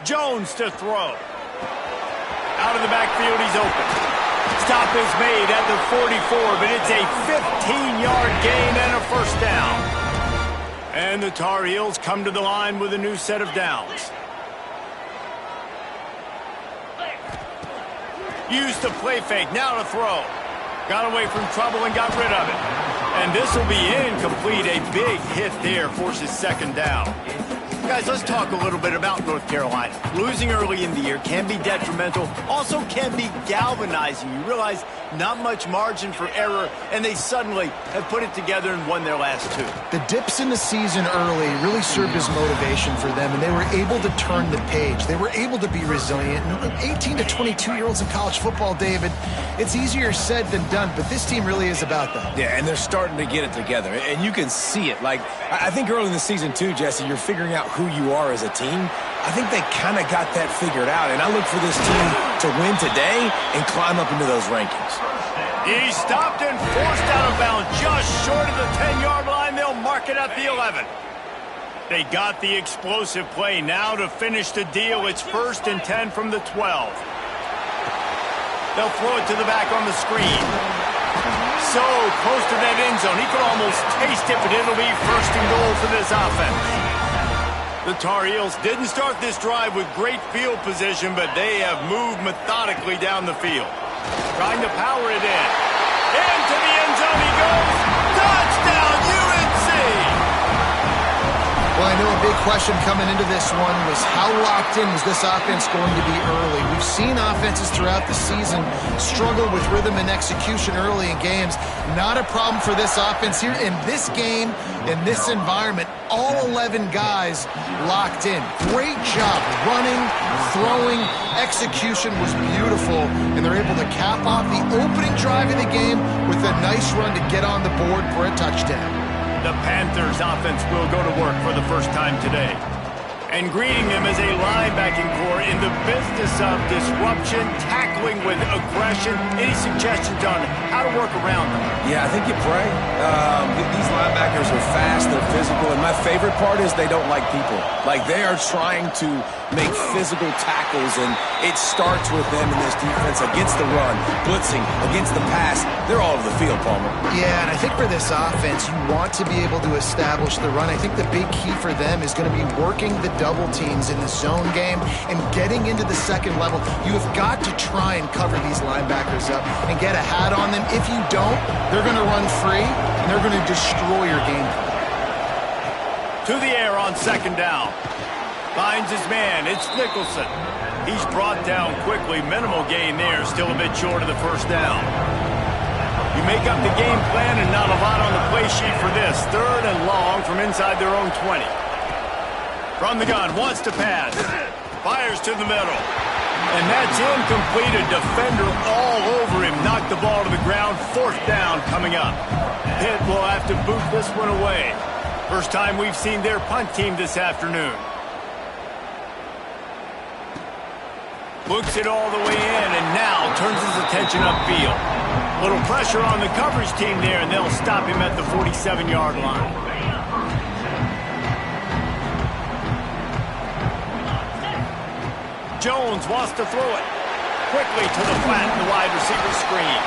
Jones to throw. Out of the backfield, he's open. Stop is made at the 44, but it's a 15-yard gain and a first down. And the Tar Heels come to the line with a new set of downs. Used the play fake, now to throw. Got away from trouble and got rid of it. And this will be incomplete. A big hit there forces second down. Guys, let's talk a little bit about North Carolina. Losing early in the year can be detrimental, also can be galvanizing. You realize not much margin for error, and they suddenly have put it together and won their last two. The dips in the season early really served as motivation for them, and they were able to turn the page. They were able to be resilient. And 18 to 22-year-olds in college football, David, it's easier said than done, but this team really is about that. Yeah, and they're starting to get it together, and you can see it. Like, I think early in the season, too, Jesse, you're figuring out who you are as a team. I think they kind of got that figured out, and I look for this team to win today and climb up into those rankings. He stopped and forced out of bounds just short of the 10-yard line. They'll mark it at the 11. They got the explosive play. Now to finish the deal, it's 1st and 10 from the 12. They'll throw it to the back on the screen. So close to that end zone. He could almost taste it, but it'll be 1st and goal for this offense. The Tar Heels didn't start this drive with great field position, but they have moved methodically down the field. Trying to power it in. Into the end zone he goes. Touchdown, UNC! Well, I know a big question coming into this one was how locked in was this offense going to be early? We've seen offenses throughout the season struggle with rhythm and execution early in games. Not a problem for this offense here. In this game, in this environment, all 11 guys locked in. Great job running, throwing, execution was beautiful, and they're able to cap off the opening drive of the game with a nice run to get on the board for a touchdown. The Panthers offense will go to work for the first time today. And greeting them as a linebacking core in the business of disruption, tackling with aggression. Any suggestions on how to work around them? Yeah, I think you pray. These linebackers are fast, they're physical, and my favorite part is they don't like people. Like, they are trying to make physical tackles, and it starts with them in this defense against the run, blitzing, against the pass. They're all over the field, Palmer. Yeah, and I think for this offense, you want to be able to establish the run. I think the big key for them is going to be working the double teams in the zone game and getting into the second level. You have got to try and cover these linebackers up and get a hat on them. If you don't, they're going to run free, and they're going to destroy your game. To the air on second down. Finds his man. It's Nicholson. He's brought down quickly. Minimal gain there. Still a bit short of the first down. You make up the game plan and not a lot on the play sheet for this. 3rd and long from inside their own 20. From the gun, wants to pass. Fires to the middle. And that's incomplete. A defender all over him. Knocked the ball to the ground. 4th down coming up. Pitt will have to boot this one away. First time we've seen their punt team this afternoon. Looks it all the way in and now turns his attention upfield. Little pressure on the coverage team there, and they'll stop him at the 47-yard line. Jones wants to throw it. Quickly to the flat in the wide receiver screen.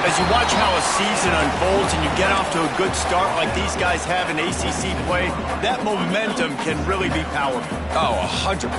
As you watch how a season unfolds and you get off to a good start like these guys have in ACC play, that momentum can really be powerful. Oh, 100%.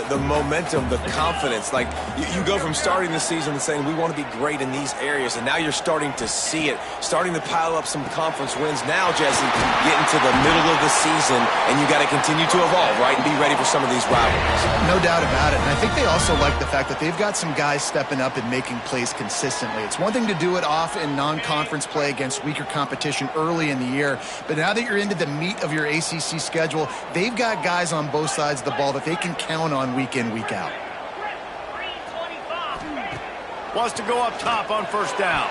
The momentum, the confidence. Like, you go from starting the season and saying, we want to be great in these areas, and now you're starting to see it, starting to pile up some conference wins. Now, Jesse, getting to the middle of the season, and you got to continue to evolve, right, and be ready for some of these rivalries. No doubt about it. And I think they also like the fact that they've got some guys stepping up and making plays consistently. It's one thing to do it off in non-conference play against weaker competition early in the year, but now that you're into the meat of your ACC schedule, they've got guys on both sides of the ball that they can count on week in, week out. Wants to go up top on first down.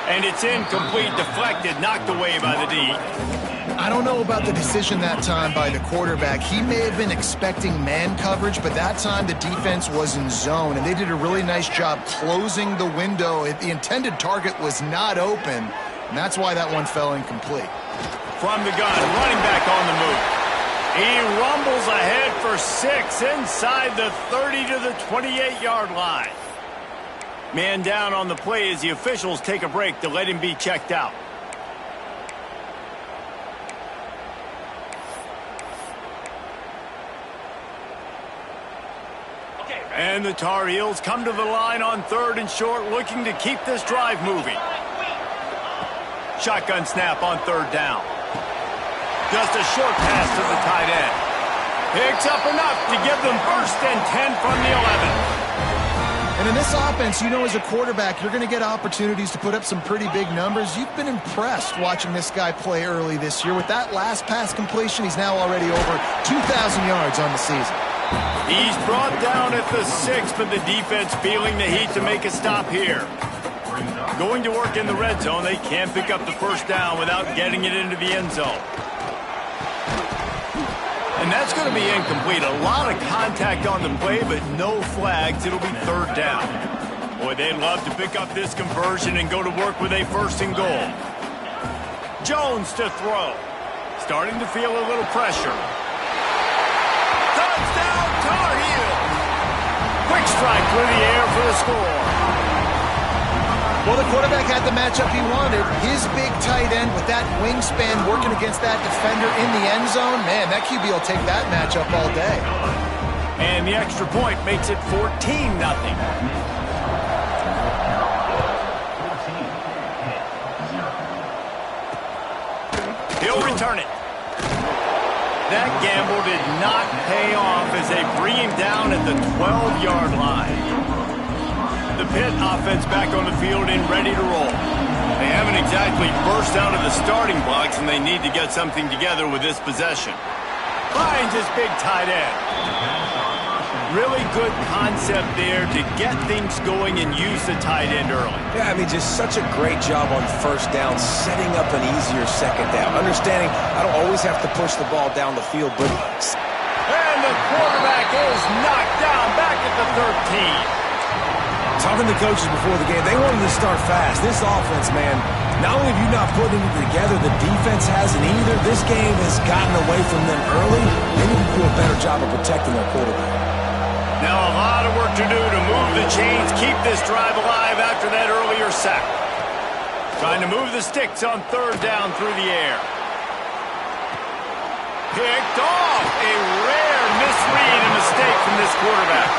And it's incomplete, deflected, knocked away by the D. I don't know about the decision that time by the quarterback. He may have been expecting man coverage, but that time the defense was in zone, and they did a really nice job closing the window. The intended target was not open, and that's why that one fell incomplete. From the gun, running back on the move. He rumbles ahead for for 6 inside the 30 to the 28-yard line. Man down on the play as the officials take a break to let him be checked out. And the Tar Heels come to the line on 3rd and short, looking to keep this drive moving. Shotgun snap on 3rd down. Just a short pass to the tight end. Picks up enough to give them 1st and 10 from the 11. And in this offense, you know, as a quarterback, you're going to get opportunities to put up some pretty big numbers. You've been impressed watching this guy play early this year. With that last pass completion, he's now already over 2,000 yards on the season. He's brought down at the 6, but the defense feeling the heat to make a stop here. Going to work in the red zone, they can't pick up the 1st down without getting it into the end zone. And that's going to be incomplete. A lot of contact on the play, but no flags. It'll be 3rd down. Boy, they'd love to pick up this conversion and go to work with a 1st and goal. Jones to throw. Starting to feel a little pressure. Touchdown, Tar Heels! Quick strike through the air for the score. Well, the quarterback had the matchup he wanted. His big tight end with that wingspan working against that defender in the end zone. Man, that QB will take that matchup all day. And the extra point makes it 14-0. He'll return it. That gamble did not pay off as they bring him down at the 12-yard line. The Pitt offense back on the field and ready to roll. They haven't exactly burst out of the starting blocks, and they need to get something together with this possession. Finds his big tight end. Really good concept there to get things going and use the tight end early. Yeah, I mean, just such a great job on 1st down, setting up an easier 2nd down. Understanding I don't always have to push the ball down the field, but... And the quarterback is knocked down back at the 13. Talking to coaches before the game, they wanted to start fast. This offense, man, not only have you not put anything together, the defense hasn't either. This game has gotten away from them early. They need to do a better job of protecting their quarterback. Now a lot of work to do to move the chains, keep this drive alive after that earlier sack. Trying to move the sticks on 3rd down through the air. Picked off. A rare misread and mistake from this quarterback.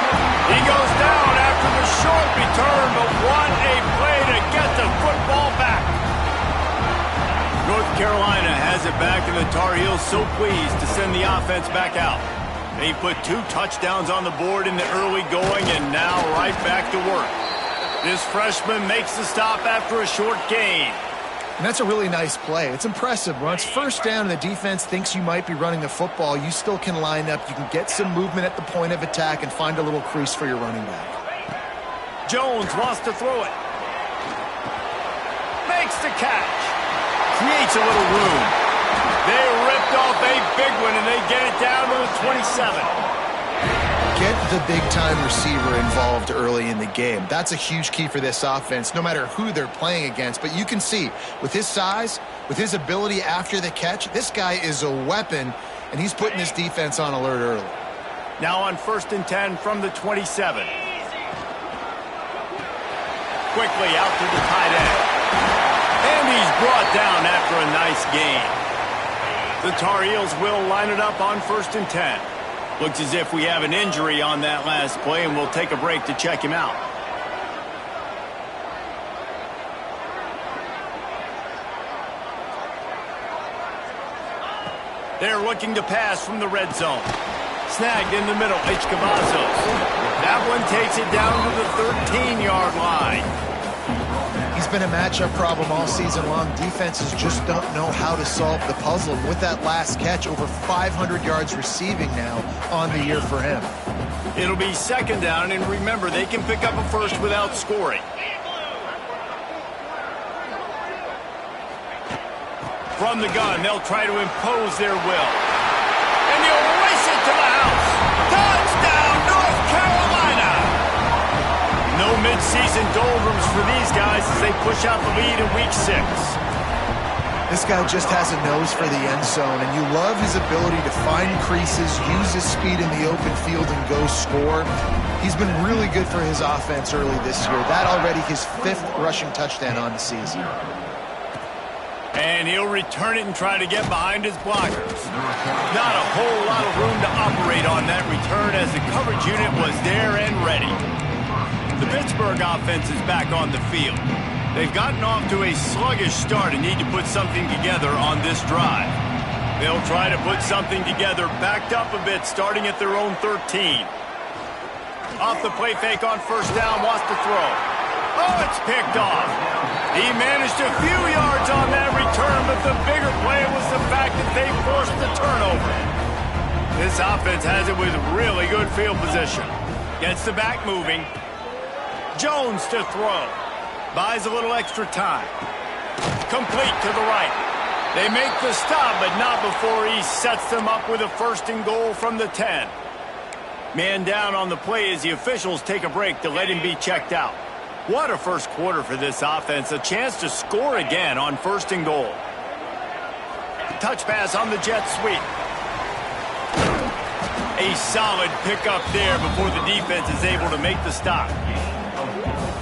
He goes down after the short return, but what a play to get the football back. North Carolina has it back, and the Tar Heels so pleased to send the offense back out. They put 2 touchdowns on the board in the early going, and now right back to work. This freshman makes the stop after a short gain. And that's a really nice play. It's impressive. When it's 1st down and the defense thinks you might be running the football, you still can line up. You can get some movement at the point of attack and find a little crease for your running back. Jones wants to throw it. Makes the catch. Creates a little room. They ripped off a big one, and they get it down to the 27. Get the big-time receiver involved early in the game. That's a huge key for this offense, no matter who they're playing against. But you can see, with his size, with his ability after the catch, this guy is a weapon, and he's putting this defense on alert early. Now on 1st and 10 from the 27. Quickly out to the tight end. And he's brought down after a nice gain. The Tar Heels will line it up on 1st and 10. Looks as if we have an injury on that last play, and we'll take a break to check him out. They're looking to pass from the red zone. Snagged in the middle, H. Cavazos. That one takes it down to the 13-yard line. He's been a matchup problem all season long. Defenses just don't know how to solve the puzzle. With that last catch, over 500 yards receiving now on the year for him. It'll be 2nd down, and remember, they can pick up a 1st without scoring. From the gun, they'll try to impose their will. And he'll race it to the house. Touchdown, North Carolina! No midseason doldrums for these guys as they push out the lead in Week 6. This guy just has a nose for the end zone, and you love his ability to find creases, use his speed in the open field, and go score. He's been really good for his offense early this year. That already his 5th rushing touchdown on the season. And he'll return it and try to get behind his blockers. Not a whole lot of room to operate on that return as the coverage unit was there and ready. The Pittsburgh offense is back on the field. They've gotten off to a sluggish start and need to put something together on this drive. They'll try to put something together, backed up a bit, starting at their own 13. Off the play fake on first down, wants to throw. Oh, it's picked off. He managed a few yards on that return, but the bigger play was the fact that they forced the turnover. This offense has it with really good field position. Gets the back moving. Jones to throw. Buys a little extra time. Complete to the right. They make the stop, but not before he sets them up with a 1st and goal from the 10. Man down on the play as the officials take a break to let him be checked out. What a first quarter for this offense. A chance to score again on 1st and goal. Touch pass on the jet sweep. A solid pickup there before the defense is able to make the stop.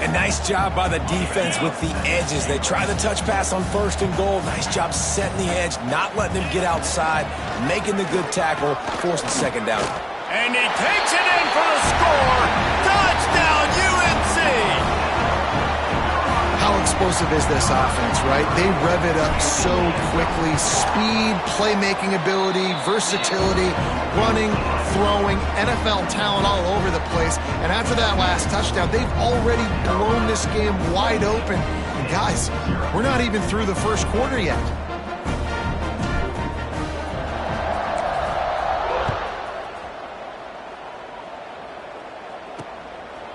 A nice job by the defense with the edges. They try the touch pass on 1st and goal. Nice job setting the edge, not letting him get outside, making the good tackle, forcing 2nd down. And he takes it in for the score. Touchdown, UNC! How explosive is this offense, right? They rev it up so quickly. Speed, playmaking ability, versatility, running, throwing, NFL talent all over the place. And after that last touchdown, they've already blown this game wide open. And guys, we're not even through the first quarter yet.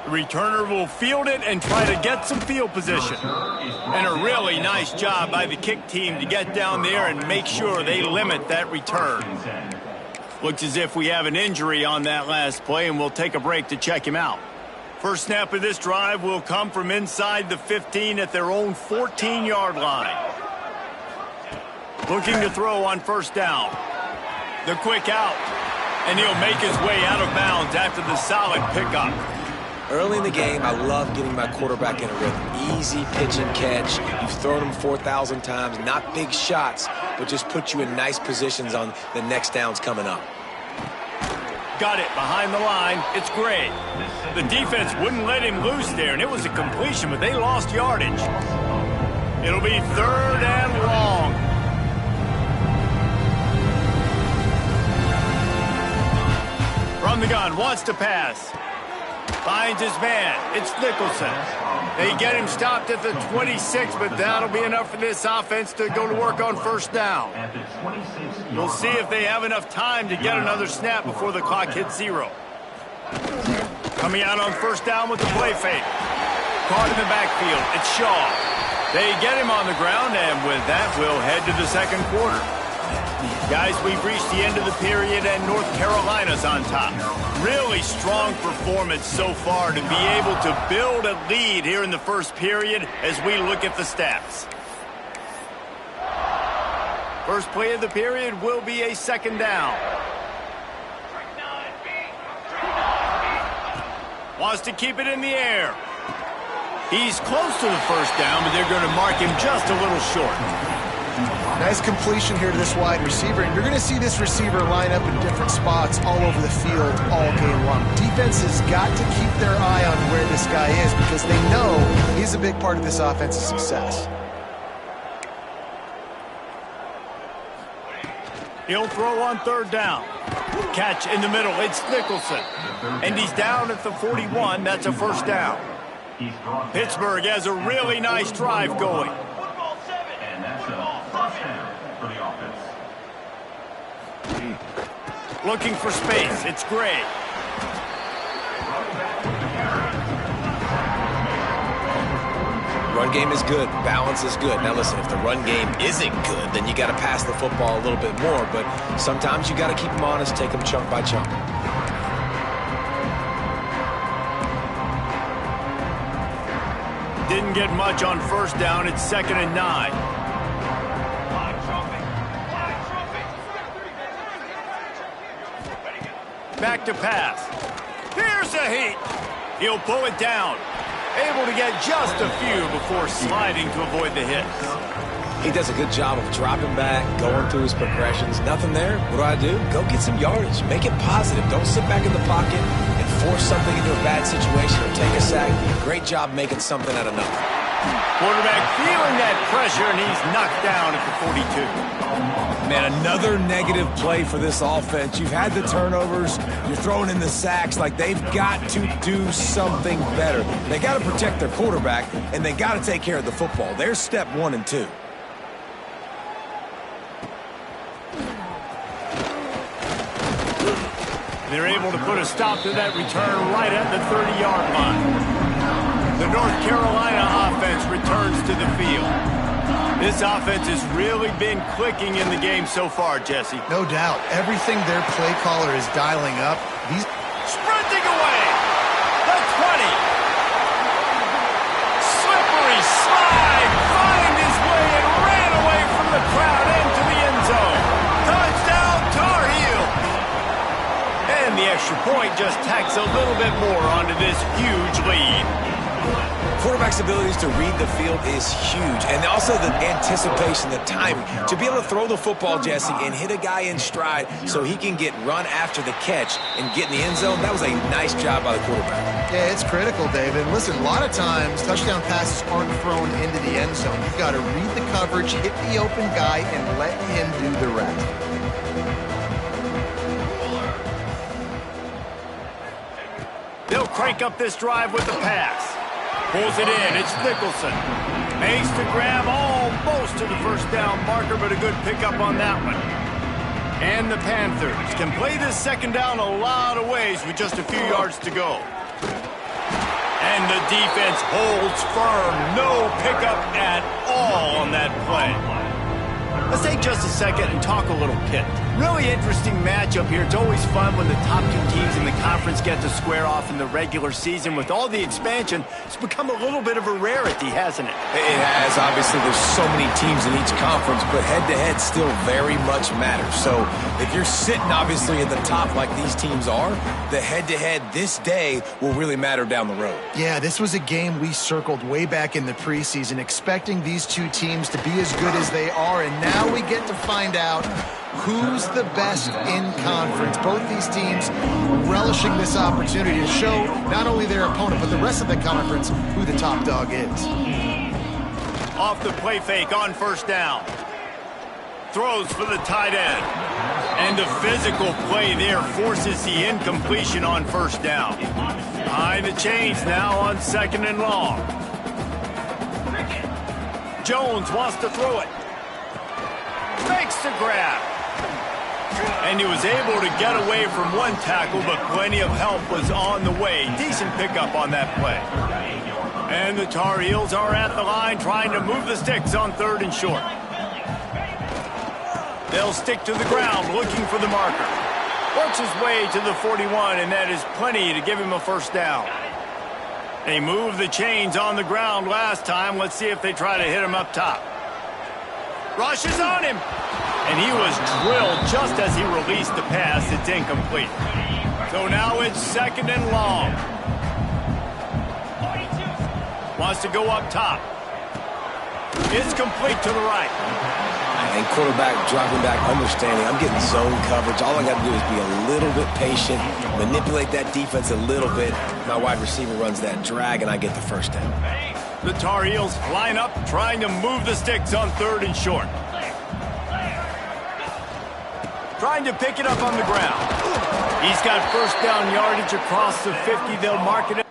The returner will field it and try to get some field position. And a really nice job by the kick team to get down there and make sure they limit that return. Looks as if we have an injury on that last play, and we'll take a break to check him out. First snap of this drive will come from inside the 15 at their own 14-yard line. Looking to throw on 1st down. The quick out. And he'll make his way out of bounds after the solid pickup. Early in the game, I love getting my quarterback in a rhythm. Easy pitch and catch. You've thrown him 4,000 times. Not big shots, but just put you in nice positions on the next downs coming up. Got it behind the line. It's great. The defense wouldn't let him loose there, and it was a completion, but they lost yardage. It'll be 3rd and long. From the gun, wants to pass. Finds his man. It's Nicholson. They get him stopped at the 26, but that'll be enough for this offense to go to work on 1st down. We'll see if they have enough time to get another snap before the clock hits 0. Coming out on 1st down with the play fake. Caught in the backfield. It's Shaw. They get him on the ground, and with that, we'll head to the 2nd quarter. Guys, we've reached the end of the period, and North Carolina's on top. Really strong performance so far to be able to build a lead here in the first period as we look at the stats. First play of the period will be a 2nd down. Wants to keep it in the air. He's close to the 1st down, but they're going to mark him just a little short. Nice completion here to this wide receiver, and you're going to see this receiver line up in different spots all over the field all game long. Defense has got to keep their eye on where this guy is because they know he's a big part of this offense's success. He'll throw on 3rd down. Catch in the middle. It's Nicholson. And he's down at the 41. That's a 1st down. Pittsburgh has a really nice drive going. Looking for space. It's Gray. Run game is good. Balance is good. Now listen, if the run game isn't good, then you got to pass the football a little bit more. But sometimes you got to keep them honest, take them chunk by chunk. Didn't get much on 1st down. It's 2nd and 9. Back to pass. Here's a heat. He'll pull it down. Able to get just a few before sliding to avoid the hit. He does a good job of dropping back, going through his progressions. Nothing there. What do? Go get some yardage. Make it positive. Don't sit back in the pocket and force something into a bad situation or take a sack. Great job making something out of nothing. Quarterback feeling that pressure, and he's knocked down at the 42. Man, another negative play for this offense. You've had the turnovers. You're throwing in the sacks. Like, they've got to do something better. They got to protect their quarterback, and they got to take care of the football. There's step 1 and 2. They're able to put a stop to that return right at the 30-yard line. The North Carolina offense returns to the field. This offense has really been clicking in the game so far, Jesse. No doubt. Everything their play caller is dialing up. These sprinting away. The 20. Slippery slide. Find his way and ran away from the crowd into the end zone. Touchdown, Tar Heel. And the extra point just tacks a little bit more onto this huge lead. Quarterback's abilities to read the field is huge, and also the anticipation, the timing. To be able to throw the football, Jesse, and hit a guy in stride so he can get run after the catch and get in the end zone, that was a nice job by the quarterback. Yeah, it's critical, David. Listen, a lot of times touchdown passes aren't thrown into the end zone. You've got to read the coverage, hit the open guy, and let him do the rest. They'll crank up this drive with the pass. Pulls it in. It's Nicholson. Makes to grab almost to the first down marker, but a good pickup on that one. And the Panthers can play this second down a lot of ways with just a few yards to go. And the defense holds firm. No pickup at all on that play. Let's take just a second and talk a little Pitt. Really interesting matchup here. It's always fun when the top 2 teams in the conference get to square off in the regular season. With all the expansion, it's become a little bit of a rarity, hasn't it? It has. Obviously, there's so many teams in each conference, but head-to-head still very much matters. So if you're sitting, obviously, at the top like these teams are, the head-to-head this day will really matter down the road. Yeah, this was a game we circled way back in the preseason, expecting these 2 teams to be as good as they are, and now we get to find out who's the best in conference. Both these teams relishing this opportunity to show not only their opponent, but the rest of the conference who the top dog is. Off the play fake on first down. Throws for the tight end. And the physical play there forces the incompletion on first down. Behind the chains now on second and long. Jones wants to throw it. Makes the grab. And he was able to get away from one tackle, but plenty of help was on the way. Decent pickup on that play. And the Tar Heels are at the line trying to move the sticks on 3rd and short. They'll stick to the ground looking for the marker. Works his way to the 41, and that is plenty to give him a first down. They moved the chains on the ground last time. Let's see if they try to hit him up top. Rushes on him. And he was drilled just as he released the pass. It's incomplete. So now it's second and long. Wants to go up top. It's complete to the right. And quarterback dropping back, understanding I'm getting zone coverage. All I got to do is be a little bit patient, manipulate that defense a little bit. My wide receiver runs that drag, and I get the first down. The Tar Heels line up, trying to move the sticks on 3rd and short. Trying to pick it up on the ground. He's got first down yardage across the 50. They'll mark it.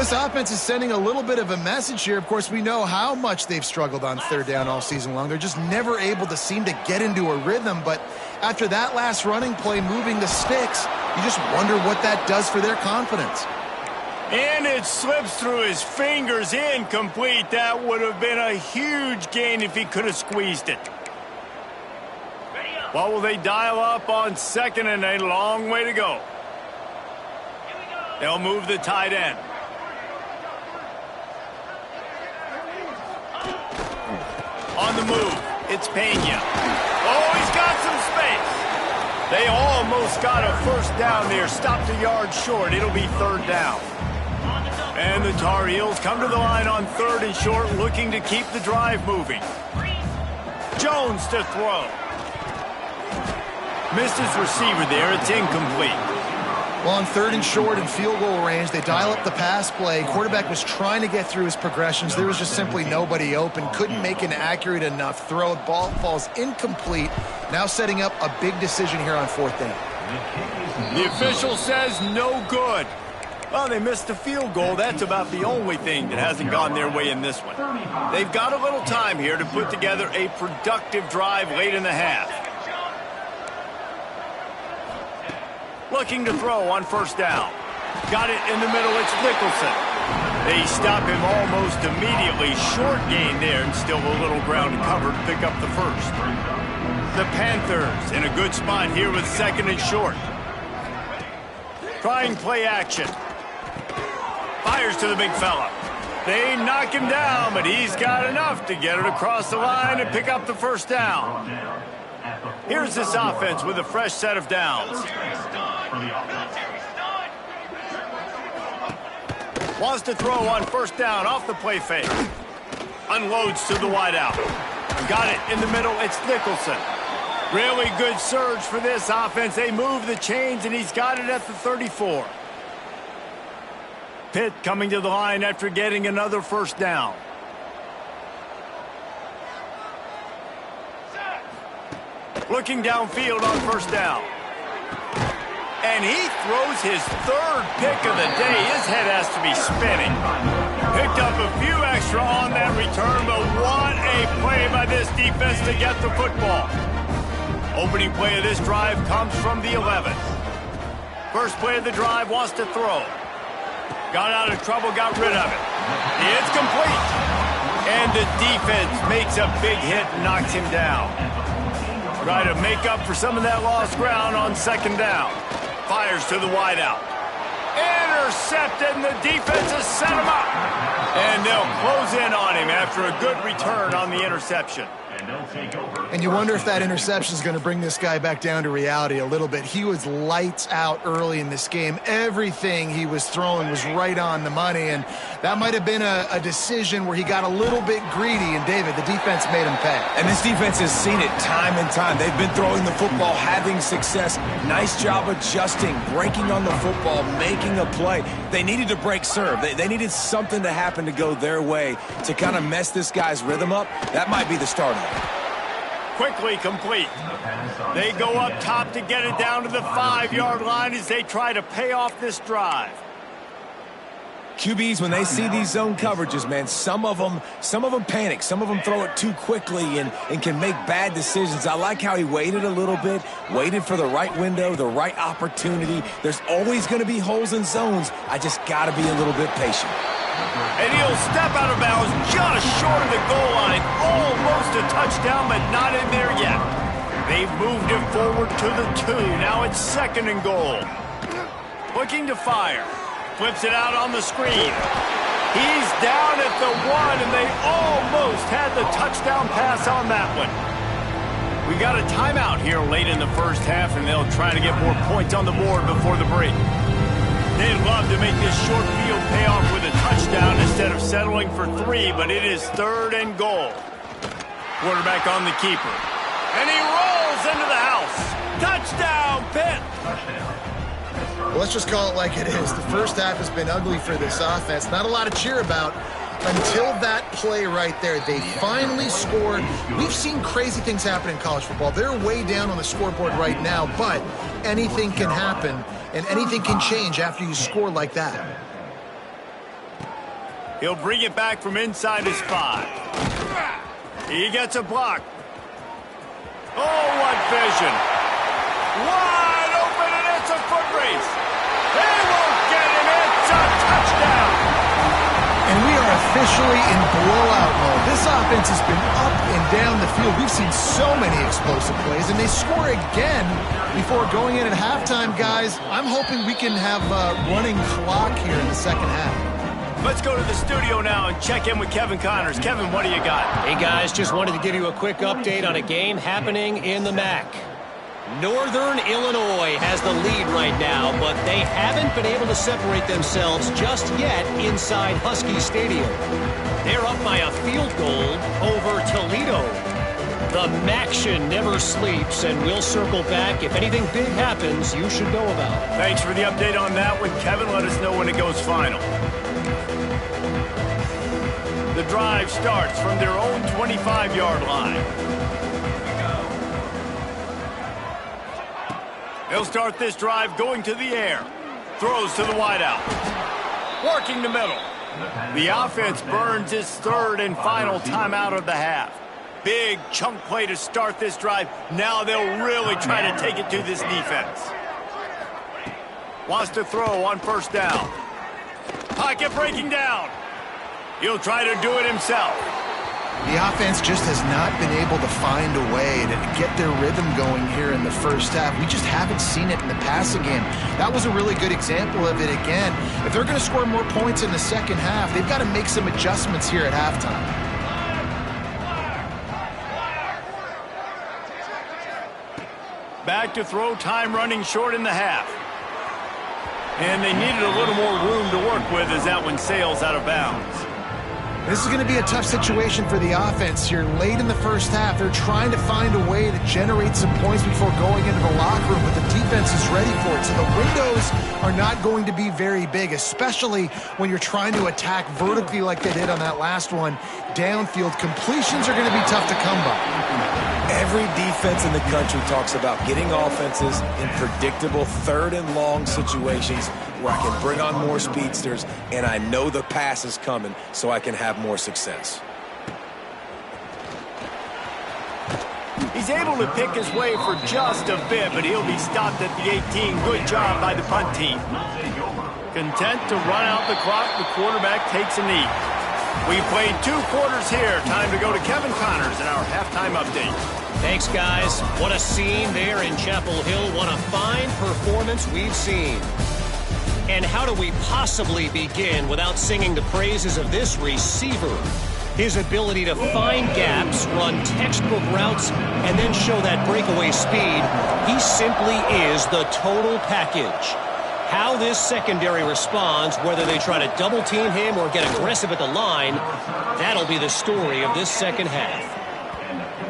this offense is sending a little bit of a message here. Of course, we know how much they've struggled on third down all season long. They're just never able to seem to get into a rhythm. But after that last running play, moving the sticks, you just wonder what that does for their confidence. And it slips through his fingers, incomplete. That would have been a huge gain if he could have squeezed it. What will they dial up on second and a long way to go? They'll move the tight end. On the move, it's Pena. Oh, he's got some space. They almost got a first down there. Stopped a yard short. It'll be third down. And the Tar Heels come to the line on third and short, looking to keep the drive moving. Jones to throw. Missed his receiver there. It's incomplete. Well, on third and short and field goal range, they dial up the pass play. Quarterback was trying to get through his progressions. There was just simply nobody open. Couldn't make an accurate enough throw. Ball falls incomplete. Now setting up a big decision here on fourth down. The official says no good. Well, they missed the field goal. That's about the only thing that hasn't gone their way in this one. They've got a little time here to put together a productive drive late in the half. Looking to throw on first down. Got it in the middle. It's Nicholson. They stop him almost immediately. Short gain there and still a little ground covered to pick up the first. The Panthers in a good spot here with second and short. Trying play action. Fires to the big fella. They knock him down, but he's got enough to get it across the line and pick up the first down. Here's this offense with a fresh set of downs. Wants to throw on first down off the play fake. Unloads to the wideout. Got it in the middle. It's Nicholson. Really good surge for this offense. They move the chains, and he's got it at the 34. Pitt coming to the line after getting another first down. Looking downfield on first down. And he throws his third pick of the day. His head has to be spinning. Picked up a few extra on that return, but what a play by this defense to get the football. Opening play of this drive comes from the 11th. First play of the drive, wants to throw. Got out of trouble, got rid of it. It's complete. And the defense makes a big hit and knocks him down. Try to make up for some of that lost ground on second down. Fires to the wideout. Intercepted, and the defense has set him up. And they'll close in on him after a good return on the interception. And you wonder if that interception is going to bring this guy back down to reality a little bit. He was lights out early in this game. Everything he was throwing was right on the money, and that might have been a decision where he got a little bit greedy, and David, the defense made him pay. And this defense has seen it time and time. They've been throwing the football, having success. Nice job adjusting, breaking on the football, making a play. They needed to break serve. They needed something to happen to go their way to kind of mess this guy's rhythm up. That might be the start of it. Quickly complete. They go up top to get it down to the 5-yard line as they try to pay off this drive. QBs, when they see these zone coverages, man, some of them panic. Some of them throw it too quickly and can make bad decisions. I like how he waited a little bit, waited for the right window, the right opportunity. There's always going to be holes in zones. I just got to be a little bit patient. And he'll step out of bounds just short of the goal line. Almost a touchdown, but not in there yet. They've moved him forward to the 2. Now it's second and goal. Looking to fire. Flips it out on the screen. He's down at the 1, and they almost had the touchdown pass on that one. We got a timeout here late in the first half, and they'll try to get more points on the board before the break. They'd love to make this short field pay off with a touchdown instead of settling for 3, but it is third and goal. Quarterback on the keeper. And he rolls into the house. Touchdown, Pitt! Well, let's just call it like it is. The first half has been ugly for this offense. Not a lot to cheer about until that play right there. They finally scored. We've seen crazy things happen in college football. They're way down on the scoreboard right now, but anything can happen, and anything can change after you score like that. He'll bring it back from inside his 5. He gets a block. Oh, what vision. Wide open, and it's a foot race. They won't get him. It's a touchdown. And we are officially in blowout mode. This offense has been up and down the field. We've seen so many explosive plays, and they score again before going in at halftime, guys. I'm hoping we can have a running clock here in the second half. Let's go to the studio now and check in with Kevin Connors. Kevin, what do you got? Hey, guys, just wanted to give you a quick update on a game happening in the MAC. Northern Illinois has the lead right now, but they haven't been able to separate themselves just yet inside Husky Stadium. They're up by a field goal over Toledo. The MACtion never sleeps, and we'll circle back. If anything big happens, you should know about. Thanks for the update on that one, Kevin. Let us know when it goes final. The drive starts from their own 25-yard line. He'll start this drive going to the air. Throws to the wideout. Working the middle. The offense burns his third and final timeout of the half. Big chunk play to start this drive. Now they'll really try to take it to this defense. Wants to throw on first down. Pocket breaking down. He'll try to do it himself. The offense just has not been able to find a way to get their rhythm going here in the first half. We just haven't seen it in the passing game. That was a really good example of it again. If they're going to score more points in the second half, they've got to make some adjustments here at halftime. Back to throw, time running short in the half. And they needed a little more room to work with as that one sails out of bounds. This is going to be a tough situation for the offense here. Late in the first half, they're trying to find a way to generate some points before going into the locker room, but the defense is ready for it. So the windows are not going to be very big, especially when you're trying to attack vertically like they did on that last one. Downfield completions are going to be tough to come by. Every defense in the country talks about getting offenses in predictable third and long situations where I can bring on more speedsters and I know the pass is coming so I can have more success. He's able to pick his way for just a bit, but he'll be stopped at the 18. Good job by the punt team. Content to run out the clock, the quarterback takes a knee. We played 2 quarters here. Time to go to Kevin Connors in our halftime update. Thanks, guys. What a scene there in Chapel Hill. What a fine performance we've seen. And how do we possibly begin without singing the praises of this receiver? His ability to find gaps, run textbook routes, and then show that breakaway speed. He simply is the total package. How this secondary responds, whether they try to double-team him or get aggressive at the line, that'll be the story of this second half.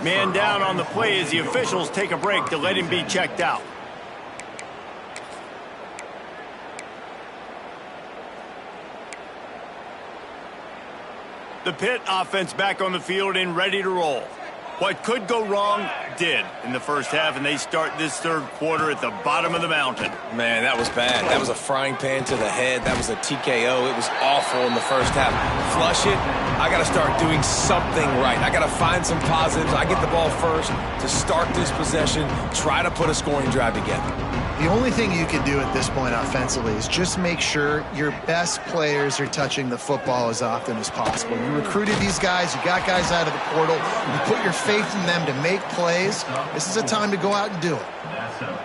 Man down on the play as the officials take a break to let him be checked out. The Pitt offense back on the field and ready to roll. What could go wrong did in the first half, and they start this third quarter at the bottom of the mountain. Man, that was bad. That was a frying pan to the head. That was a TKO. It was awful in the first half. Flush it. I got to start doing something right. I got to find some positives. I get the ball first to start this possession, try to put a scoring drive together. The only thing you can do at this point offensively is just make sure your best players are touching the football as often as possible. You recruited these guys, you got guys out of the portal, you put your faith in them to make plays. This is a time to go out and do it.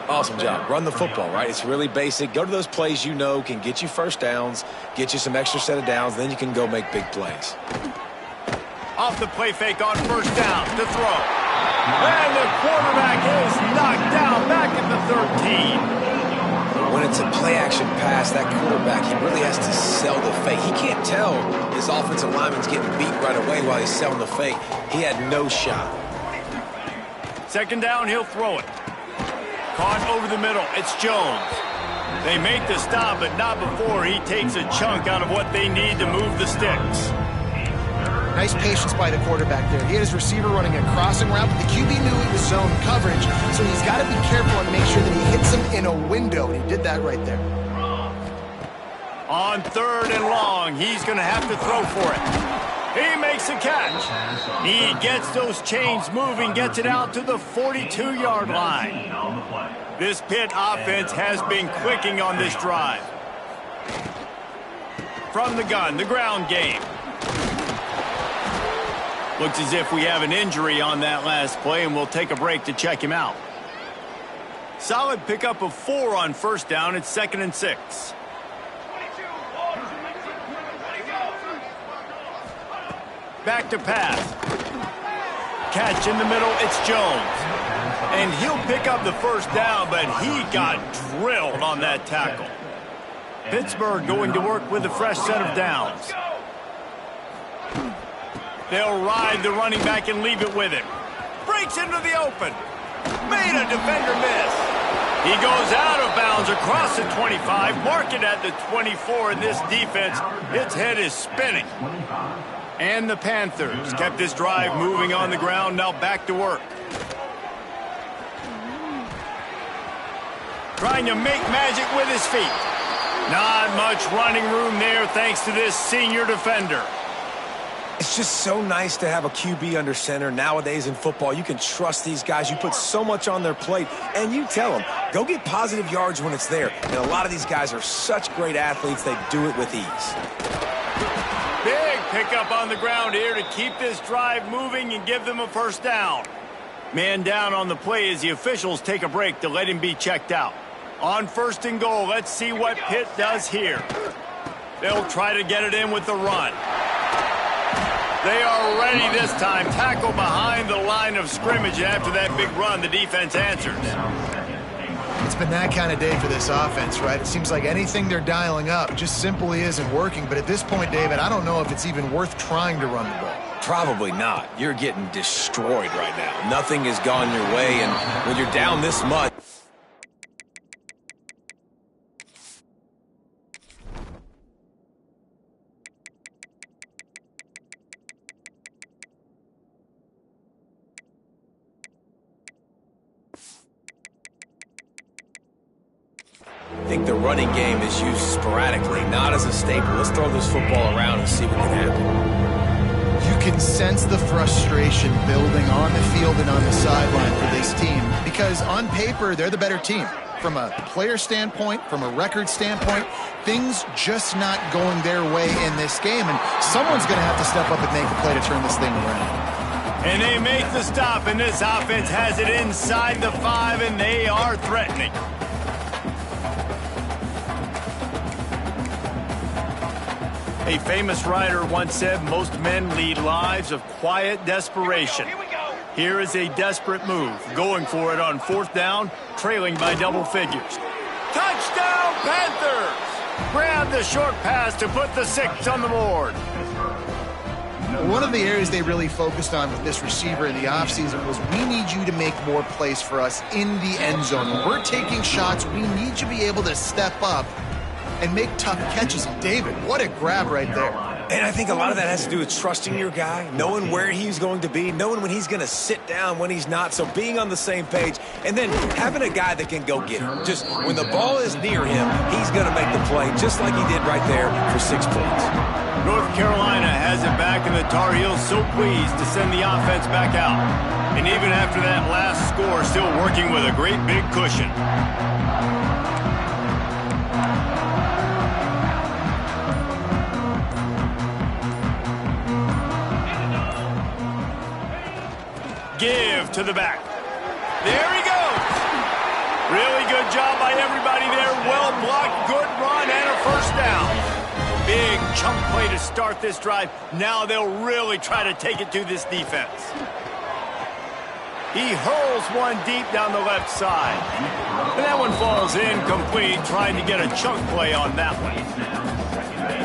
Awesome job. Run the football, right? It's really basic. Go to those plays you know can get you first downs, get you some extra set of downs, then you can go make big plays. Off the play fake on first down to throw. And the quarterback is knocked down back at the 13. When it's a play-action pass, that quarterback, he really has to sell the fake. He can't tell his offensive lineman's getting beat right away while he's selling the fake. He had no shot. Second down, he'll throw it. Caught over the middle. It's Jones. They make the stop, but not before he takes a chunk out of what they need to move the sticks. Nice patience by the quarterback there. He had his receiver running a crossing route, but the QB knew it was zone coverage, so he's got to be careful and make sure that he hits him in a window, and he did that right there. On 3rd and long, he's going to have to throw for it. He makes a catch. He gets those chains moving, gets it out to the 42-yard line. This Pitt offense has been clicking on this drive. From the gun, the ground game. Looks as if we have an injury on that last play, and we'll take a break to check him out. Solid pickup of 4 on 1st down. It's 2nd and 6. Back to pass. Catch in the middle. It's Jones. And he'll pick up the 1st down, but he got drilled on that tackle. Pittsburgh going to work with a fresh set of downs. They'll ride the running back and leave it with him. Breaks into the open. Made a defender miss. He goes out of bounds across the 25. Mark it at the 24. In this defense, its head is spinning. And the Panthers kept this drive moving on the ground. Now back to work. Trying to make magic with his feet. Not much running room there thanks to this senior defender. It's just so nice to have a QB under center. Nowadays in football, you can trust these guys. You put so much on their plate, and you tell them, go get positive yards when it's there. And a lot of these guys are such great athletes, they do it with ease. Big pickup on the ground here to keep this drive moving and give them a 1st down. Man down on the play as the officials take a break to let him be checked out. On 1st and goal, let's see what Pitt does here. They'll try to get it in with the run. They are ready this time. Tackle behind the line of scrimmage. And after that big run, the defense answers. It's been that kind of day for this offense, right? It seems like anything they're dialing up just simply isn't working. But at this point, David, I don't know if it's even worth trying to run the ball. Probably not. You're getting destroyed right now. Nothing has gone your way, and when you're down this much, I think the running game is used sporadically, not as a staple. Let's throw this football around and see what can happen. You can sense the frustration building on the field and on the sideline for this team because on paper, they're the better team. From a player standpoint, from a record standpoint, things just not going their way in this game, and someone's going to have to step up and make a play to turn this thing around. And they make the stop, and this offense has it inside the 5, and they are threatening. A famous writer once said, most men lead lives of quiet desperation. Here is a desperate move, going for it on 4th down, trailing by double figures. Touchdown, Panthers! Grab the short pass to put the 6 on the board. One of the areas they really focused on with this receiver in the offseason was we need you to make more plays for us in the end zone. When we're taking shots, we need you to be able to step up and make tough catches. And David, what a grab right there. And I think a lot of that has to do with trusting your guy, knowing where he's going to be, knowing when he's going to sit down, when he's not. So being on the same page, and then having a guy that can go get him. Just when the ball is near him, he's going to make the play, just like he did right there for 6 points. North Carolina has it back, and the Tar Heels so pleased to send the offense back out. And even after that last score, still working with a great big cushion. Give to the back. There he goes. Really good job by everybody there. Well blocked, good run, and a 1st down. Big chunk play to start this drive. Now they'll really try to take it to this defense. He hurls one deep down the left side. And that one falls incomplete, trying to get a chunk play on that one.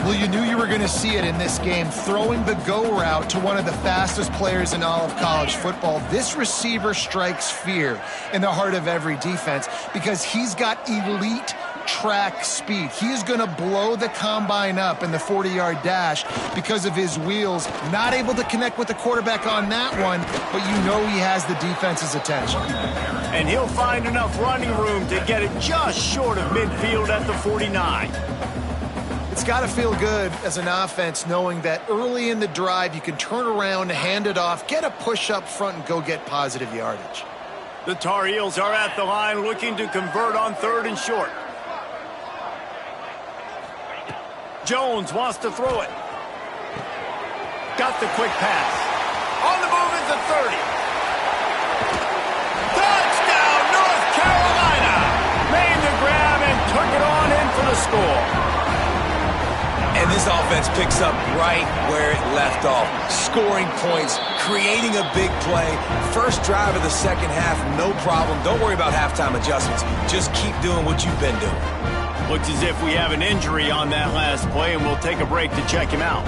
Well, you knew you were going to see it in this game, throwing the go route to one of the fastest players in all of college football. This receiver strikes fear in the heart of every defense because he's got elite track speed. He is going to blow the combine up in the 40-yard dash because of his wheels. Not able to connect with the quarterback on that one, but you know he has the defense's attention. And he'll find enough running room to get it just short of midfield at the 49. It's got to feel good as an offense knowing that early in the drive you can turn around, hand it off, get a push up front, and go get positive yardage. The Tar Heels are at the line looking to convert on 3rd and short. Jones wants to throw it. Got the quick pass. On the move is the 30. Touchdown, North Carolina! Made the grab and took it on in for the score. And this offense picks up right where it left off. Scoring points, creating a big play. First drive of the second half, no problem. Don't worry about halftime adjustments. Just keep doing what you've been doing. Looks as if we have an injury on that last play, and we'll take a break to check him out.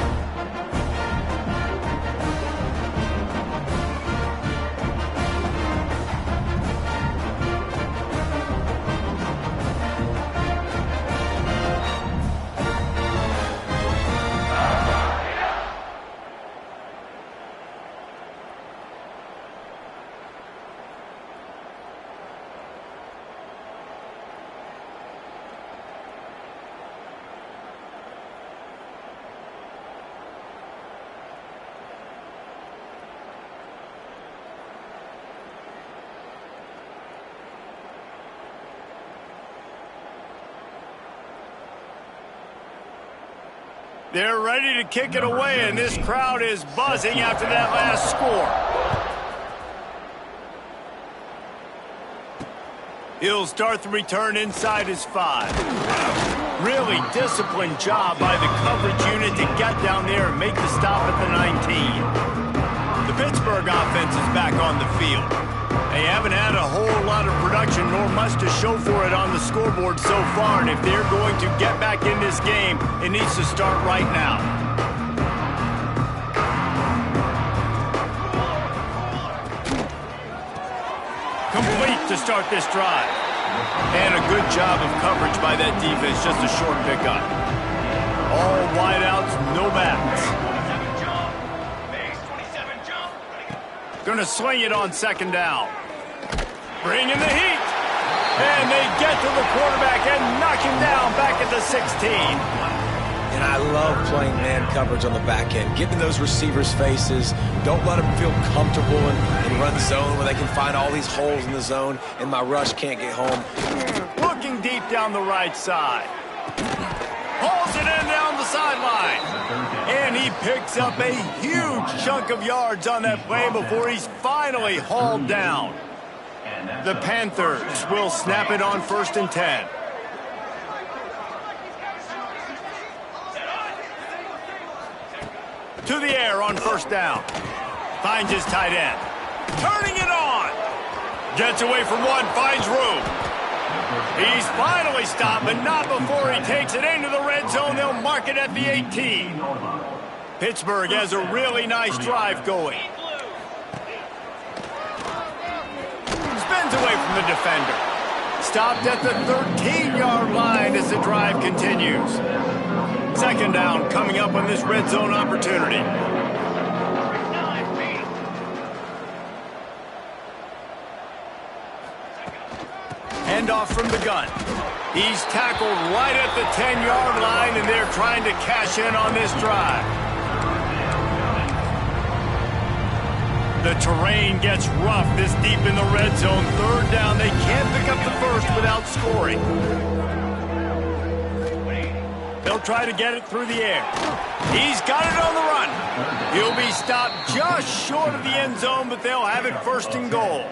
They're ready to kick it away, and this crowd is buzzing after that last score. He'll start the return inside his 5. Really disciplined job by the coverage unit to get down there and make the stop at the 19. The Pittsburgh offense is back on the field. They haven't had a whole lot of production nor much to show for it on the scoreboard so far, and if they're going to get back in this game, it needs to start right now. Complete to start this drive. And a good job of coverage by that defense, just a short pickup. All wideouts, no backs. Gonna sling it on 2nd down. Bring in the heat. And they get to the quarterback and knock him down back at the 16. And I love playing man coverage on the back end, getting those receivers' faces. Don't let them feel comfortable in run zone where they can find all these holes in the zone and my rush can't get home. Looking deep down the right side. Hauls it in down the sideline. And he picks up a huge chunk of yards on that play before he's finally hauled down. The Panthers will snap it on 1st and 10. To the air on 1st down. Finds his tight end. Turning it on. Gets away from one, finds room. He's finally stopped, but not before he takes it into the red zone. They'll mark it at the 18. Pittsburgh has a really nice drive going. Spins away from the defender. Stopped at the 13-yard line as the drive continues. 2nd down coming up on this red zone opportunity. Handoff from the gun. He's tackled right at the 10-yard line, and they're trying to cash in on this drive. The terrain gets rough this deep in the red zone. 3rd down. They can't pick up the first without scoring. They'll try to get it through the air. He's got it on the run. He'll be stopped just short of the end zone, but they'll have it 1st and goal.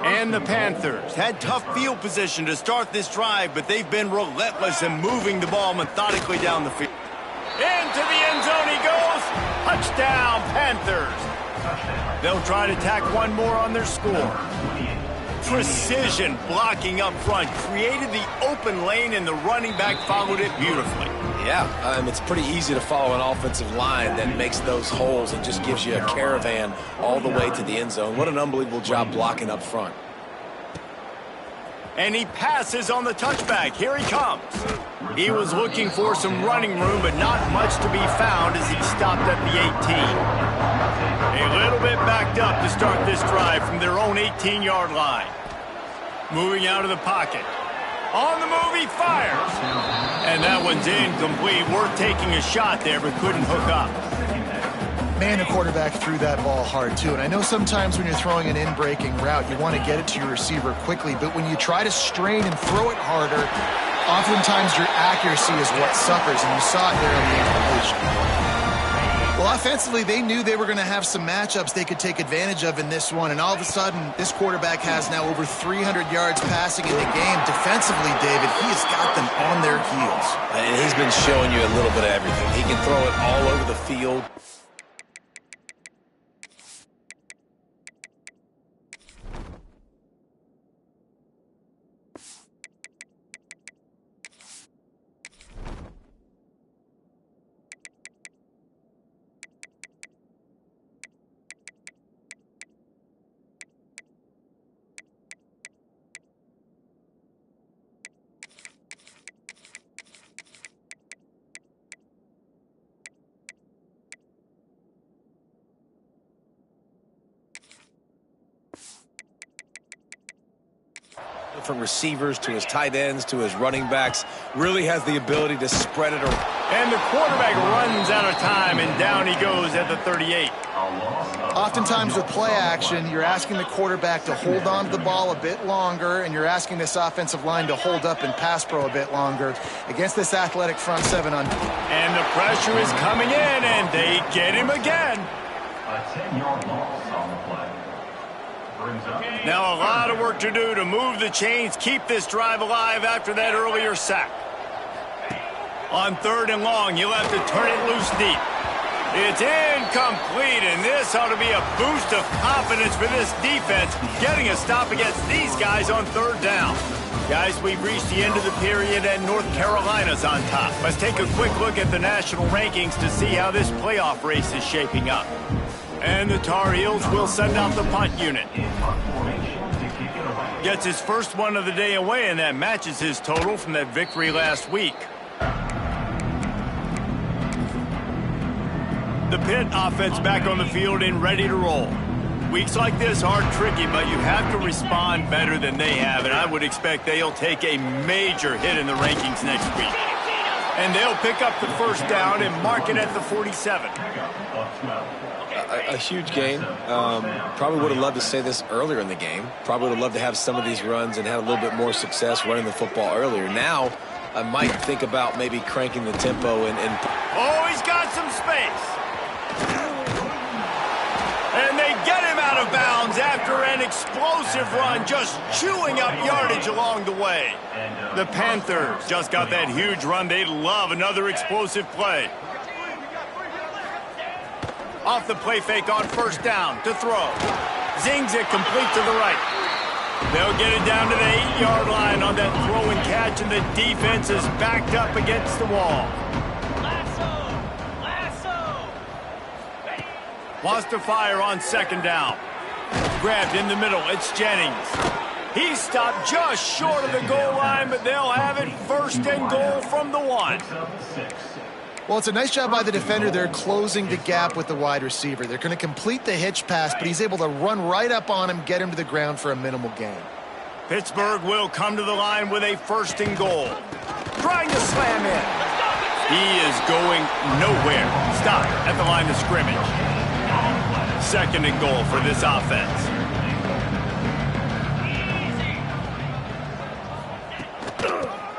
And the Panthers had tough field position to start this drive, but they've been relentless in moving the ball methodically down the field. Into the end zone he goes. Touchdown, Panthers. They'll try to tack one more on their score. Precision blocking up front created the open lane, and the running back followed it beautifully. Yeah, it's pretty easy to follow an offensive line that makes those holes and just gives you a caravan all the way to the end zone. What an unbelievable job blocking up front. And he passes on the touchback. Here he comes. He was looking for some running room, but not much to be found as he stopped at the 18. A little bit backed up to start this drive from their own 18-yard line. Moving out of the pocket. On the move, he fires. And that one's incomplete. Worth taking a shot there, but couldn't hook up. Man, the quarterback threw that ball hard, too. And I know sometimes when you're throwing an in-breaking route, you want to get it to your receiver quickly. But when you try to strain and throw it harder, oftentimes your accuracy is what suffers. And you saw it there on the incompletion. Well, offensively, they knew they were going to have some matchups they could take advantage of in this one. And all of a sudden, this quarterback has now over 300 yards passing in the game. Defensively, David, he has got them on their heels. And he's been showing you a little bit of everything. He can throw it all over the field. From receivers to his tight ends to his running backs, really has the ability to spread it around. And the quarterback runs out of time, and down he goes at the 38. Oftentimes with play action, you're asking the quarterback to hold on to the ball a bit longer, and you're asking this offensive line to hold up and pass pro a bit longer against this athletic front seven. And the pressure is coming in, and they get him again. A 10-yard loss on the play. Now a lot of work to do to move the chains, keep this drive alive after that earlier sack. On 3rd and long, you'll have to turn it loose deep. It's incomplete, and this ought to be a boost of confidence for this defense, getting a stop against these guys on 3rd down. Guys, we've reached the end of the period, and North Carolina's on top. Let's take a quick look at the national rankings to see how this playoff race is shaping up. And the Tar Heels will send out the punt unit. Gets his first one of the day away, and that matches his total from that victory last week. The Pitt offense back on the field and ready to roll. Weeks like this are tricky, but you have to respond better than they have, and I would expect they'll take a major hit in the rankings next week. And they'll pick up the first down and mark it at the 47. A huge gain. Probably would have loved to say this earlier in the game. Probably would have loved to have some of these runs and had a little bit more success running the football earlier. Now, I might think about maybe cranking the tempo and Oh, he's got some space. And they get him out of bounds after an explosive run, just chewing up yardage along the way. The Panthers just got that huge run. They love another explosive play. Off the play fake on 1st down to throw. Zings it complete to the right. They'll get it down to the 8-yard line on that throw and catch, and the defense is backed up against the wall. Wants to fire on 2nd down. Grabbed in the middle. It's Jennings. He stopped just short of the goal line, but they'll have it 1st and goal from the 1. Well, it's a nice job by the defender. They're closing the gap with the wide receiver. They're going to complete the hitch pass, but he's able to run right up on him, get him to the ground for a minimal gain. Pittsburgh will come to the line with a 1st and goal. Trying to slam in. He is going nowhere. Stop at the line of scrimmage. 2nd and goal for this offense.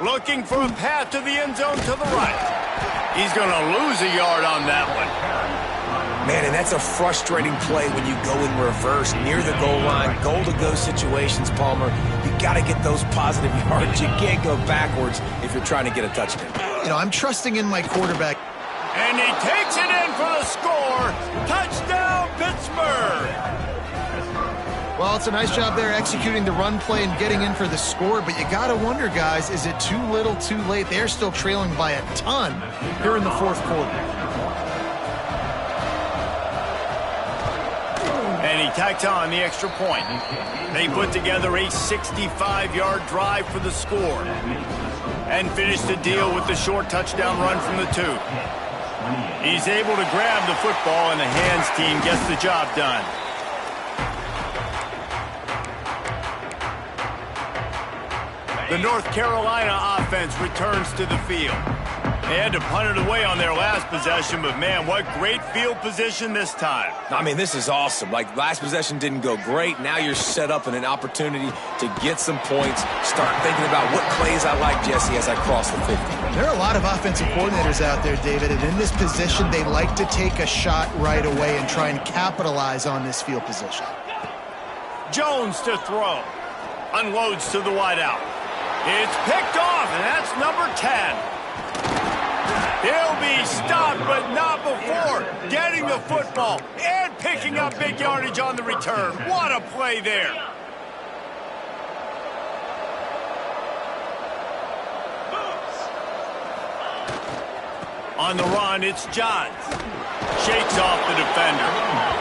Looking for a path to the end zone to the right. He's going to lose a yard on that one. man, and that's a frustrating play when you go in reverse near the goal line, goal-to-go situations, Palmer. You got to get those positive yards. You can't go backwards if you're trying to get a touchdown. You know, I'm trusting in my quarterback. And he takes it in for the score. Touchdown, Pittsburgh. Well, it's a nice job there executing the run play and getting in for the score, but you got to wonder, guys, is it too little, too late? They're still trailing by a ton here in the fourth quarter. And he tacks on the extra point. They put together a 65-yard drive for the score and finished the deal with the short touchdown run from the 2. He's able to grab the football, and the hands team gets the job done. The North Carolina offense returns to the field. They had to punt it away on their last possession, but man, what great field position this time. I mean, this is awesome. Like, last possession didn't go great. Now you're set up in an opportunity to get some points. Start thinking about what plays I like, Jesse, as I cross the 50. There are a lot of offensive coordinators out there, David, and in this position, they like to take a shot right away and try and capitalize on this field position. Jones to throw. Unloads to the wideout. It's picked off, and that's number 10. He'll be stopped, but not before getting the football and picking up big yardage on the return. What a play there. On the run, it's Johns. Shakes off the defender.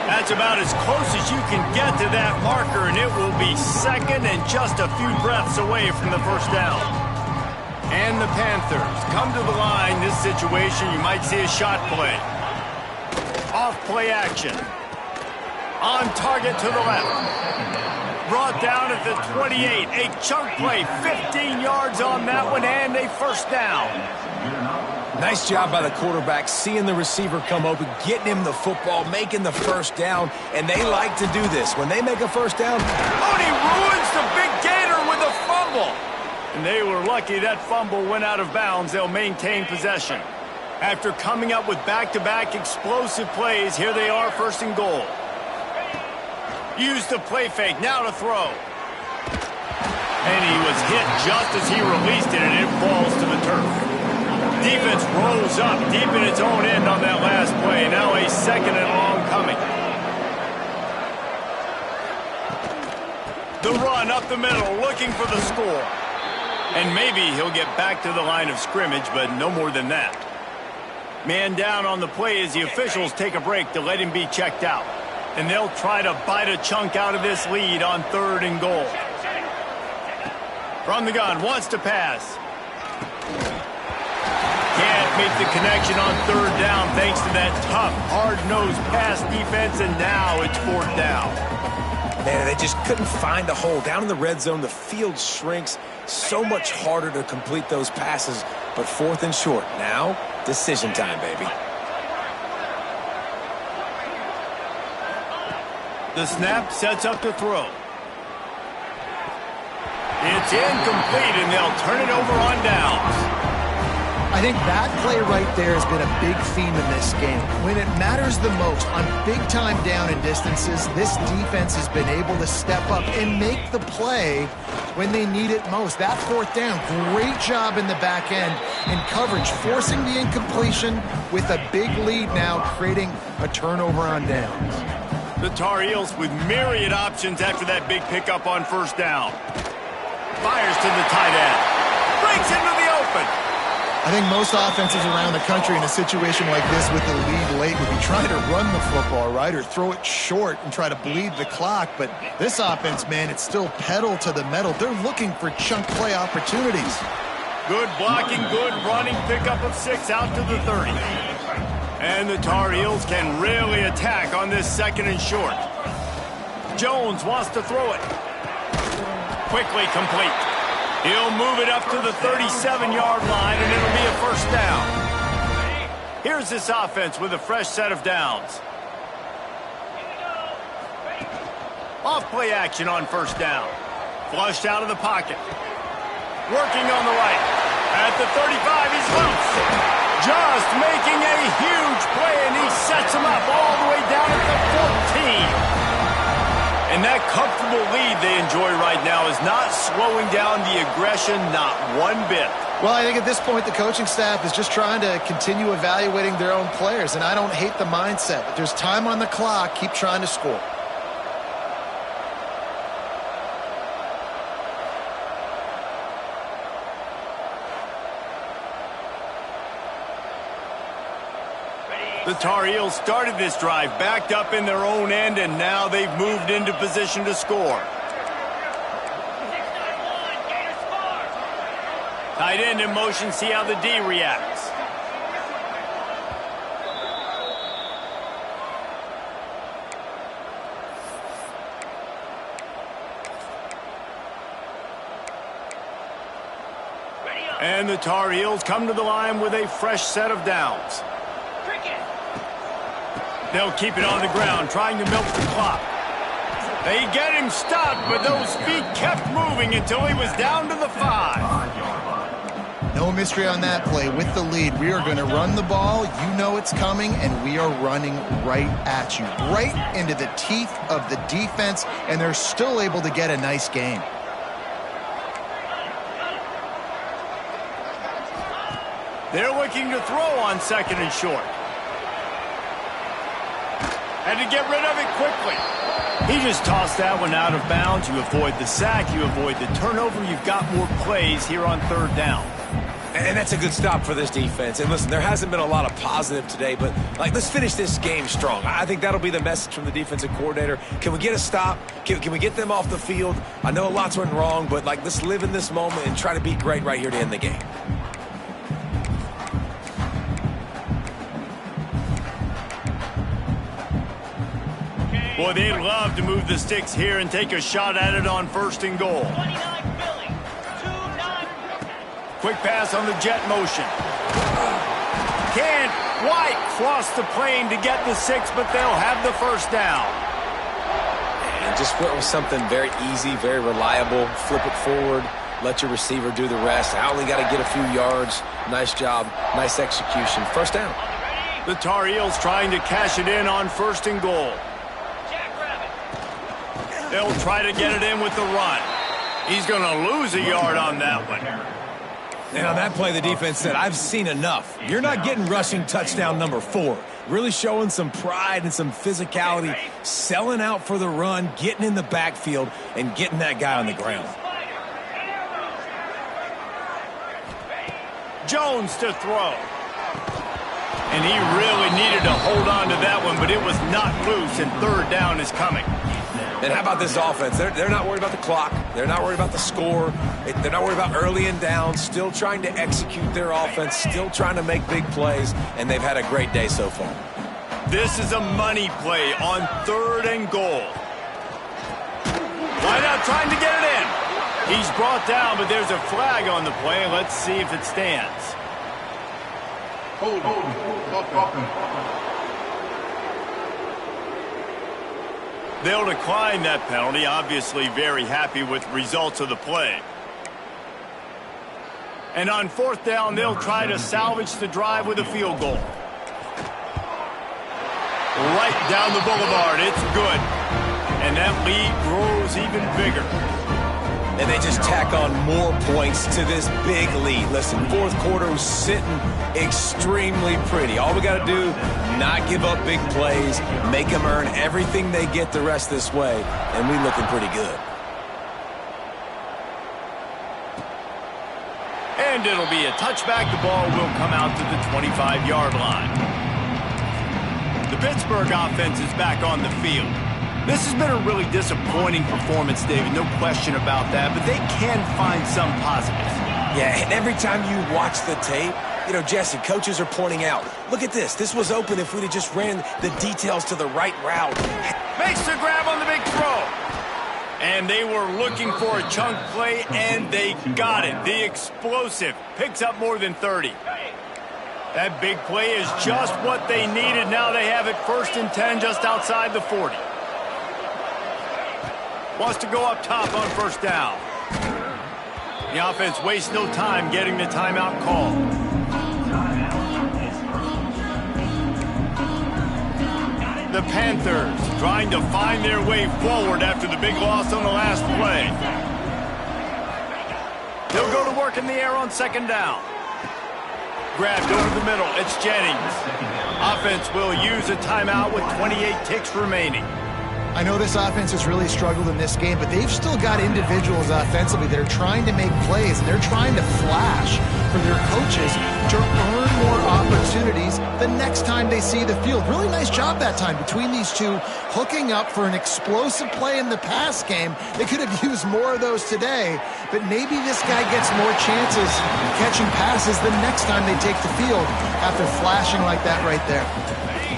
That's about as close as you can get to that marker, and it will be second and just a few breaths away from the first down. And the Panthers come to the line. This situation, you might see a shot play. Off play action. On target to the left. Brought down at the 28. A chunk play, 15 yards on that one, and a first down. Nice job by the quarterback, seeing the receiver come open, getting him the football, making the first down, and they like to do this. When they make a first down, oh, he ruins the big gator with a fumble. And they were lucky that fumble went out of bounds. They'll maintain possession. After coming up with back-to-back explosive plays, here they are, first and goal. Use the play fake, now to throw. And he was hit just as he released it, and it falls to the turf. Defense rolls up deep in its own end on that last play. Now a second and long coming. The run up the middle, looking for the score. And maybe he'll get back to the line of scrimmage, but no more than that. Man down on the play as the officials take a break to let him be checked out. And they'll try to bite a chunk out of this lead on third and goal. From the gun, wants to pass. Can't make the connection on third down thanks to that tough, hard-nosed pass defense, and now it's fourth down. Man, they just couldn't find a hole. Down in the red zone, the field shrinks. So much harder to complete those passes, but fourth and short. Now, decision time, baby. The snap sets up to throw. It's incomplete, and they'll turn it over on downs. I think that play right there has been a big theme in this game. When it matters the most, on big-time down and distances, this defense has been able to step up and make the play when they need it most. That fourth down, great job in the back end in coverage, forcing the incompletion with a big lead now, creating a turnover on downs. The Tar Heels with myriad options after that big pickup on first down. Fires to the tight end. Breaks into the open. I think most offenses around the country in a situation like this with the lead late would be trying to run the football, right, or throw it short and try to bleed the clock. But this offense, man, it's still pedal to the metal. They're looking for chunk play opportunities. Good blocking, good running, pickup of 6 out to the 30. And the Tar Heels can really attack on this second and short. Jones wants to throw it. Quickly complete. He'll move it up to the 37-yard line, and it'll be a first down. Here's this offense with a fresh set of downs. Off play action on first down. Flushed out of the pocket. Working on the right. At the 35, he's loose. Just making a huge play, and he sets him up all the way down at the 14. And that comfortable lead they enjoy right now is not slowing down the aggression, not one bit. Well, I think at this point the coaching staff is just trying to continue evaluating their own players, and I don't hate the mindset. But there's time on the clock. Keep trying to score. The Tar Heels started this drive backed up in their own end, and now they've moved into position to score. Tight end in motion, see how the D reacts. And the Tar Heels come to the line with a fresh set of downs. They'll keep it on the ground, trying to milk the clock. They get him stopped, but those feet kept moving until he was down to the 5. No mystery on that play. With the lead, we are going to run the ball. You know it's coming, and we are running right at you, right into the teeth of the defense, and they're still able to get a nice game. They're looking to throw on 2nd and short. Had to get rid of it quickly. He just tossed that one out of bounds. You avoid the sack, you avoid the turnover. You've got more plays here on 3rd down. And that's a good stop for this defense. And listen, there hasn't been a lot of positive today, but let's finish this game strong. I think that'll be the message from the defensive coordinator. Can we get a stop? Can we get them off the field? I know lots went wrong, but let's live in this moment and try to be great right here to end the game. Boy, they'd love to move the sticks here and take a shot at it on 1st and goal. Quick pass on the jet motion. Can't quite cross the plane to get the 6, but they'll have the 1st down. And just went with something very easy, very reliable. Flip it forward, let your receiver do the rest. I only got to get a few yards. Nice job, nice execution. 1st down. The Tar Heels trying to cash it in on 1st and goal. They'll try to get it in with the run. He's going to lose a yard on that one. And on that play, the defense said, I've seen enough. You're not getting rushing touchdown number 4. Really showing some pride and some physicality, selling out for the run, getting in the backfield, and getting that guy on the ground. Jones to throw. And he really needed to hold on to that one, but it was not loose, and 3rd down is coming. And how about this offense? They're not worried about the clock. They're not worried about the score. They're not worried about early and down. Still trying to execute their offense. Still trying to make big plays. And they've had a great day so far. This is a money play on 3rd and goal. Wide out trying to get it in. He's brought down, but there's a flag on the play. Let's see if it stands. Hold on. They'll decline that penalty, obviously very happy with results of the play. And on 4th down, they'll try to salvage the drive with a field goal. Right down the boulevard, it's good. And that lead grows even bigger. And they just tack on more points to this big lead. Listen, 4th quarter was sitting extremely pretty. All we got to do, not give up big plays, make them earn everything they get the rest this way, and we looking pretty good. And it'll be a touchback. The ball will come out to the 25-yard line. The Pittsburgh offense is back on the field. This has been a really disappointing performance, David, no question about that, but they can find some positives. Yeah, and every time you watch the tape, you know, Jesse, coaches are pointing out, look at this. This was open if we'd have just ran the details to the right route. Makes the grab on the big throw. And they were looking for a chunk play, and they got it. The explosive picks up more than 30. That big play is just what they needed. Now they have it 1st and 10 just outside the 40. Wants to go up top on 1st down. The offense wastes no time getting the timeout call. The Panthers trying to find their way forward after the big loss on the last play. They'll go to work in the air on 2nd down. Grabbed over the middle. It's Jennings. Offense will use a timeout with 28 ticks remaining. I know this offense has really struggled in this game, but they've still got individuals offensively that are trying to make plays, and they're trying to flash for their coaches to earn more opportunities the next time they see the field. Really nice job that time between these two, hooking up for an explosive play in the pass game. They could have used more of those today, but maybe this guy gets more chances catching passes the next time they take the field after flashing like that right there.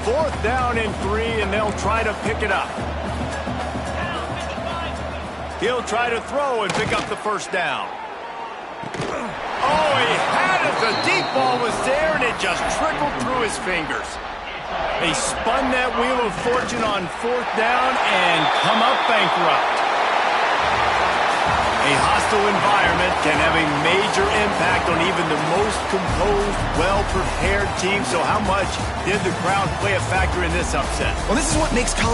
4th down and 3, and they'll try to pick it up. He'll try to throw and pick up the 1st down. Oh, he The deep ball was there, and it just trickled through his fingers. They spun that wheel of fortune on 4th down and come up bankrupt. A hostile environment can have a major impact on even the most composed, well-prepared team. So how much did the crowd play a factor in this upset? Well, this is what makes college